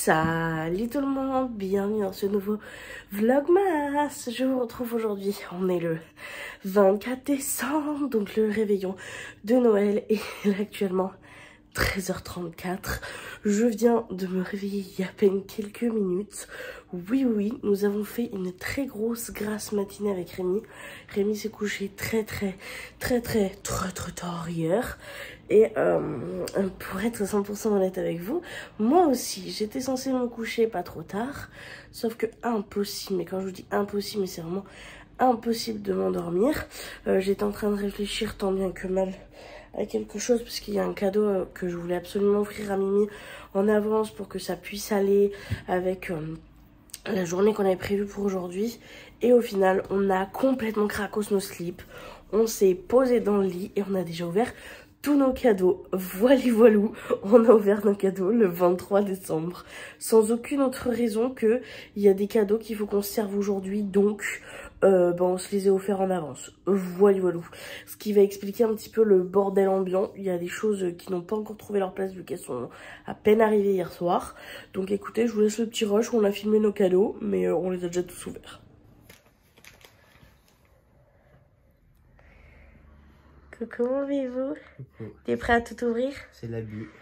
Salut tout le monde, bienvenue dans ce nouveau Vlogmas. Je vous retrouve aujourd'hui, on est le 24 décembre, donc le réveillon de Noël et il est actuellement 13h34. Je viens de me réveiller il y a à peine quelques minutes. Oui, nous avons fait une très grosse grasse matinée avec Rémi. Rémi s'est couché très tard hier. Et pour être 100% honnête avec vous, moi aussi, j'étais censée me coucher pas trop tard. Sauf que impossible, mais quand je vous dis impossible, mais c'est vraiment impossible de m'endormir. J'étais en train de réfléchir tant bien que mal à quelque chose parce qu'il y a un cadeau que je voulais absolument offrir à Mimi en avance pour que ça puisse aller avec la journée qu'on avait prévue pour aujourd'hui. Et au final, on a complètement cracos nos slips. On s'est posé dans le lit et on a déjà ouvert tous nos cadeaux. Voilou, on a ouvert nos cadeaux le 23 décembre. Sans aucune autre raison que il y a des cadeaux qu'il faut qu'on se serve aujourd'hui. Donc, on se les a offerts en avance. Voilou. Ce qui va expliquer un petit peu le bordel ambiant. Il y a des choses qui n'ont pas encore trouvé leur place vu qu'elles sont à peine arrivées hier soir. Donc écoutez, je vous laisse le petit rush où on a filmé nos cadeaux. Mais on les a déjà tous ouverts. Coucou mon bébou. T'es prêt à tout ouvrir? C'est l'abus.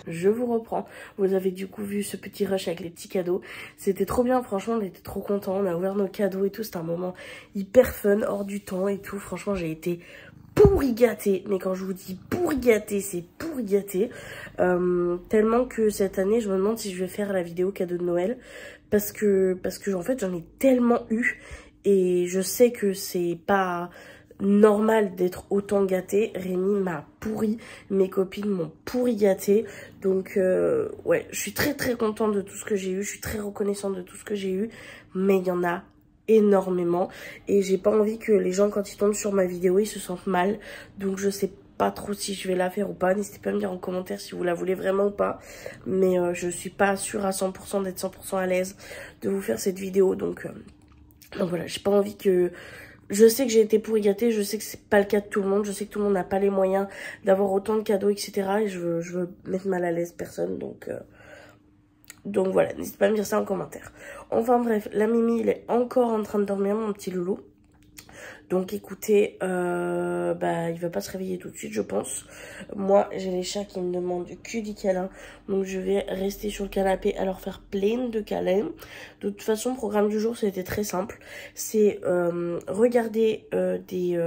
Je vous reprends. Vous avez du coup vu ce petit rush avec les petits cadeaux. C'était trop bien, franchement, on était trop contents. On a ouvert nos cadeaux et tout. C'était un moment hyper fun, hors du temps et tout. Franchement, j'ai été pourri gâtée. Mais quand je vous dis pourri gâtée, c'est pourri gâtée. Tellement que cette année, je me demande si je vais faire la vidéo cadeau de Noël. Parce que en fait, j'en ai tellement eu. Et je sais que c'est pas normal d'être autant gâtée. Rémi m'a pourri, mes copines m'ont pourri gâtée. Donc ouais, je suis très contente de tout ce que j'ai eu. Je suis très reconnaissante de tout ce que j'ai eu. Mais il y en a énormément. Et j'ai pas envie que les gens, quand ils tombent sur ma vidéo, ils se sentent mal. Donc je sais pas trop si je vais la faire ou pas. N'hésitez pas à me dire en commentaire si vous la voulez vraiment ou pas. Mais je suis pas sûre à 100% d'être 100% à l'aise de vous faire cette vidéo. Donc voilà, j'ai pas envie que... Je sais que j'ai été pourri gâtée, je sais que c'est pas le cas de tout le monde, je sais que tout le monde n'a pas les moyens d'avoir autant de cadeaux, etc. Et je veux mettre mal à l'aise personne, donc voilà, n'hésitez pas à me dire ça en commentaire. Enfin bref, la Mimi, il est encore en train de dormir, mon petit loulou. Donc écoutez, il va pas se réveiller tout de suite, je pense. Moi, j'ai les chats qui me demandent que des câlins. Donc je vais rester sur le canapé à leur faire plein de câlins. De toute façon, le programme du jour, c'était très simple. C'est regarder des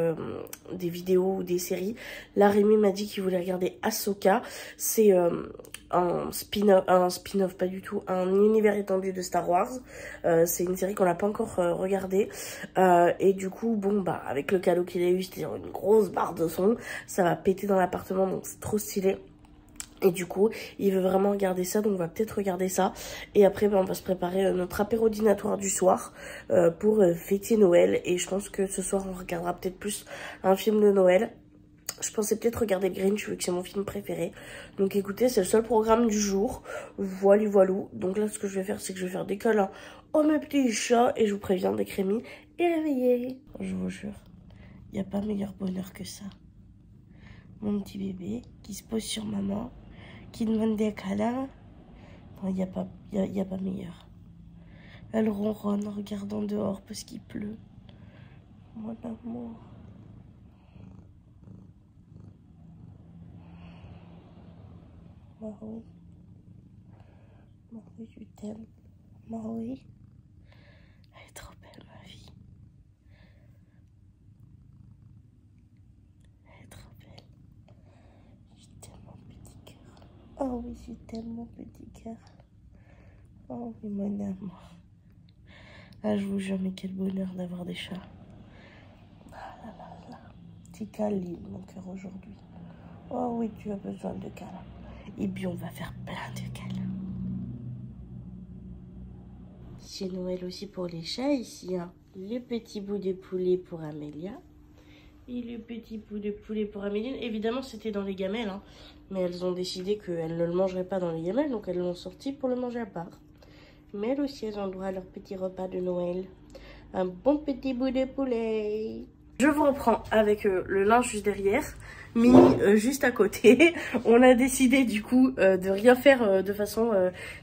vidéos ou des séries. Là, Rémi m'a dit qu'il voulait regarder Ahsoka. C'est un spin-off, pas du tout, un univers étendu de Star Wars. C'est une série qu'on n'a pas encore regardée. Et du coup, avec le cadeau qu'il a eu, c'est-à-dire une grosse barre de son, ça va péter dans l'appartement, donc c'est trop stylé. Et du coup, il veut vraiment regarder ça, donc on va peut-être regarder ça. Et après, on va se préparer notre apéro dînatoire du soir pour fêter Noël. Et je pense que ce soir, on regardera peut-être plus un film de Noël. Je pensais peut-être regarder le Grinch, vu que c'est mon film préféré. Donc écoutez, c'est le seul programme du jour. Voilou. Donc là, ce que je vais faire, c'est que je vais faire des câlins à mes petits chats. Et je vous préviens, dès que Rémi est réveillé. Je vous jure, il n'y a pas meilleur bonheur que ça. Mon petit bébé qui se pose sur maman, qui demande des câlins. Il n'y a pas meilleur. Elle ronronne en regardant dehors parce qu'il pleut. Mon amour. Marie, je t'aime. Marie, elle est trop belle, ma vie. Elle est trop belle. Je t'aime, mon petit cœur. Oh oui, je t'aime, mon petit cœur. Oh oui, mon amour. Ah, je vous jure, mais quel bonheur d'avoir des chats. Ah là. Petit câlin, mon cœur, aujourd'hui. Oh oui, tu as besoin de câlins. Et puis on va faire plein de câlins. C'est Noël aussi pour les chats ici. Hein. Le petit bout de poulet pour Amélia. Et le petit bout de poulet pour Améline. Évidemment, c'était dans les gamelles. Hein. Mais elles ont décidé qu'elles ne le mangeraient pas dans les gamelles. Donc elles l'ont sorti pour le manger à part. Mais elles aussi, elles ont droit à leur petit repas de Noël. Un bon petit bout de poulet. Je vous reprends avec le linge juste derrière. Mini juste à côté. On a décidé du coup de rien faire de façon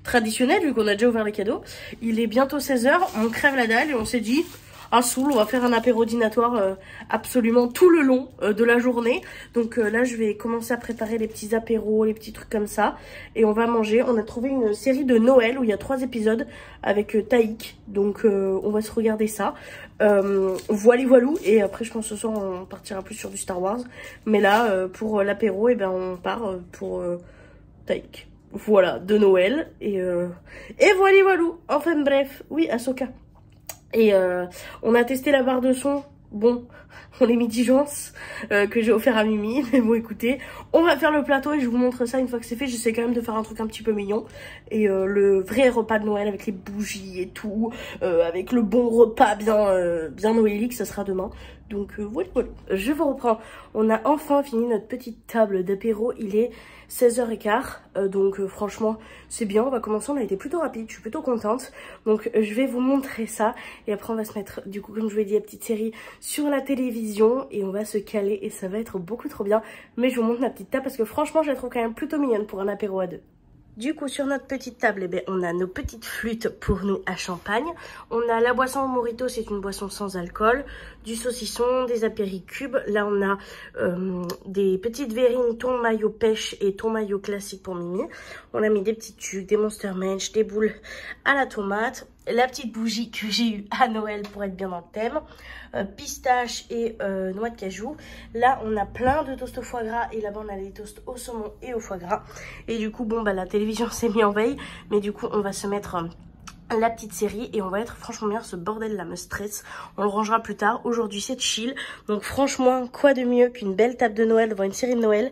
traditionnelle vu qu'on a déjà ouvert les cadeaux. Il est bientôt 16 h, on crève la dalle et on s'est dit à Soul, on va faire un apéro dînatoire absolument tout le long de la journée. Donc là je vais commencer à préparer les petits apéros, les petits trucs comme ça. Et on va manger. On a trouvé une série de Noël où il y a 3 épisodes avec Taïk. Donc on va se regarder ça. Voilou. Et après je pense ce soir on partira plus sur du Star Wars. Mais là pour l'apéro et ben on part pour Taïk. Voilà, de Noël. Et voilou. Enfin bref, oui, Ahsoka. Et on a testé la barre de son. Bon, on est mitigence que j'ai offert à Mimi. Mais bon, écoutez, on va faire le plateau et je vous montre ça une fois que c'est fait. J'essaie quand même de faire un truc un petit peu mignon. Et le vrai repas de Noël avec les bougies et tout. Avec le bon repas bien noélique, ça sera demain. Donc voilà. Je vous reprends. On a enfin fini notre petite table d'apéro. Il est 16h15. Donc franchement, c'est bien. On va commencer. On a été plutôt rapide. Je suis plutôt contente. Donc je vais vous montrer ça. Et après, on va se mettre, du coup, comme je vous l'ai dit, la petite série sur la télévision. Et on va se caler. Et ça va être beaucoup trop bien. Mais je vous montre ma petite table parce que franchement, je la trouve quand même plutôt mignonne pour un apéro à deux. Du coup, sur notre petite table, eh bien, on a nos petites flûtes pour nous à champagne. On a la boisson au mojito, c'est une boisson sans alcool. Du saucisson, des apéricubes. Là, on a des petites verrines thon mayo pêche et thon mayo classique pour Mimi. On a mis des petits tucs, des Monster Munch, des boules à la tomate. La petite bougie que j'ai eue à Noël pour être bien dans le thème. Pistache et noix de cajou. Là, on a plein de toasts au foie gras. Et là-bas, on a les toasts au saumon et au foie gras. Et du coup, bon, bah, la télévision s'est mise en veille. Mais du coup, on va se mettre la petite série. Et on va être franchement bien. Ce bordel-là me stresse. On le rangera plus tard. Aujourd'hui, c'est chill. Donc franchement, quoi de mieux qu'une belle table de Noël devant une série de Noël.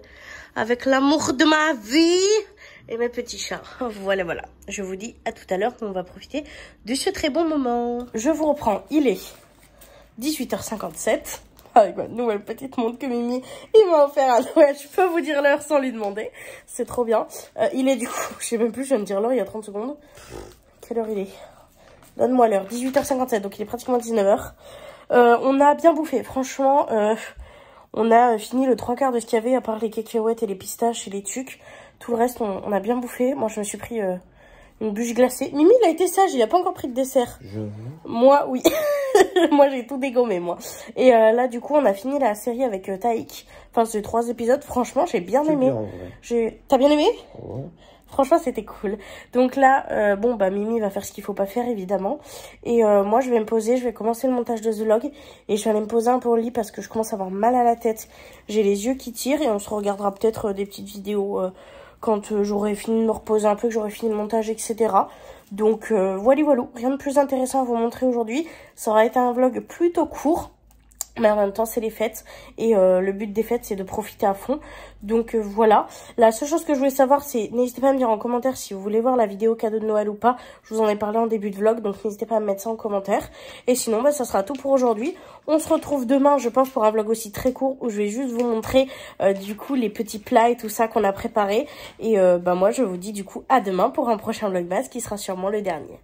Avec l'amour de ma vie et mes petits chats. Voilà. Je vous dis à tout à l'heure. On va profiter de ce très bon moment. Je vous reprends. Il est 18h57. Avec ma nouvelle petite montre que Mimi il m'a offert à Noël. Je peux vous dire l'heure sans lui demander. C'est trop bien. Il est du coup, je sais même plus, je viens de dire l'heure il y a 30 secondes. Quelle heure il est? Donne-moi l'heure. 18h57, donc il est pratiquement 19h. On a bien bouffé. Franchement, on a fini le 3/4 de ce qu'il y avait, à part les cacahuètes et les pistaches et les tucs. Tout le reste, on a bien bouffé. Moi, je me suis pris une bûche glacée. Mimi, il a été sage, il a pas encore pris de dessert. Moi, oui. Moi, j'ai tout dégommé, moi. Et là, du coup, on a fini la série avec Taïk. Enfin, c'est 3 épisodes. Franchement, j'ai bien aimé. T'as bien aimé? Ouais. Franchement, c'était cool. Donc là, bon, bah, Mimi va faire ce qu'il faut pas faire, évidemment. Et moi, je vais me poser, je vais commencer le montage de The Log. Et je vais aller me poser un peu au lit parce que je commence à avoir mal à la tête. J'ai les yeux qui tirent et on se regardera peut-être des petites vidéos quand j'aurai fini de me reposer un peu, que j'aurai fini le montage, etc. Donc, voilà. Rien de plus intéressant à vous montrer aujourd'hui. Ça aura été un vlog plutôt court. Mais en même temps, c'est les fêtes. Et le but des fêtes, c'est de profiter à fond. Donc voilà. La seule chose que je voulais savoir, c'est... N'hésitez pas à me dire en commentaire si vous voulez voir la vidéo cadeau de Noël ou pas. Je vous en ai parlé en début de vlog. Donc n'hésitez pas à me mettre ça en commentaire. Et sinon, bah, ça sera tout pour aujourd'hui. On se retrouve demain, je pense, pour un vlog aussi très court. Où je vais juste vous montrer, du coup, les petits plats et tout ça qu'on a préparé. Et bah moi, je vous dis du coup à demain pour un prochain vlogmas qui sera sûrement le dernier.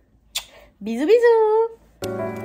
Bisous, bisous!